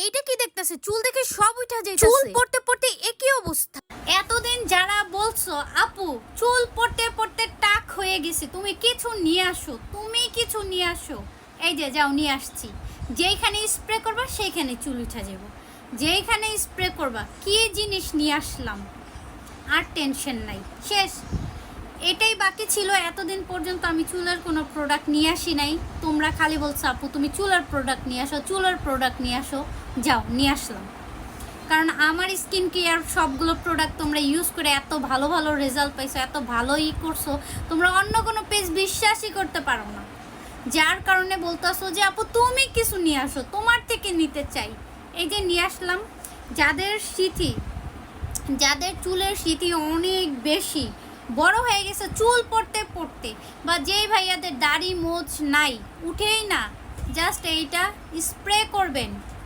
এইটা কি দেখতেছে? চুল দেখে সব উঠা যাইতাছে। চুল পড়তে পড়তে একই অবস্থা। এতদিন যারা বলছো আপু চুল পড়তে পড়তে টাক হয়ে গেছে, তুমি কিছু নিয়ে আসো, তুমি কিছু নিয়ে আসো, এই যে যাও নিয়ে আসছি। যেইখানে স্প্রে করবা সেইখানে চুল উঠা যাব, যেইখানে স্প্রে করবা। কি জিনিস নিয়ে আসলাম, আর টেনশন নাই, শেষ। এটাই বাকি ছিল। এতদিন পর্যন্ত আমি চুলের কোনো প্রোডাক্ট নিয়ে আসি নাই। তোমরা খালি বলছো আপু তুমি চুলের প্রোডাক্ট নিয়ে আসো, চুলের প্রোডাক্ট নিয়ে আসো। যাও নিয়ে আসলাম। কারণ আমার স্কিন কেয়ার সবগুলো প্রোডাক্ট তোমরা ইউজ করে এত ভালো ভালো রেজাল্ট পাইছো, এত ভালোই করছো, তোমরা অন্য কোনো পেজ বিশ্বাসই করতে পারো না। যার কারণে বলতেছো যে আপু তুমি কিছু নিয়ে আসো, তোমার থেকে নিতে চাই। এই যে নিয়ে আসলাম। যাদের চুলের স্মৃতি অনেক বেশি বড় হয়ে গেছে চুল পড়তে পড়তে, বা যেই ভাইয়াদের দাড়ি মোছ নাই, উঠেই না, জাস্ট এইটা স্প্রে করবেন।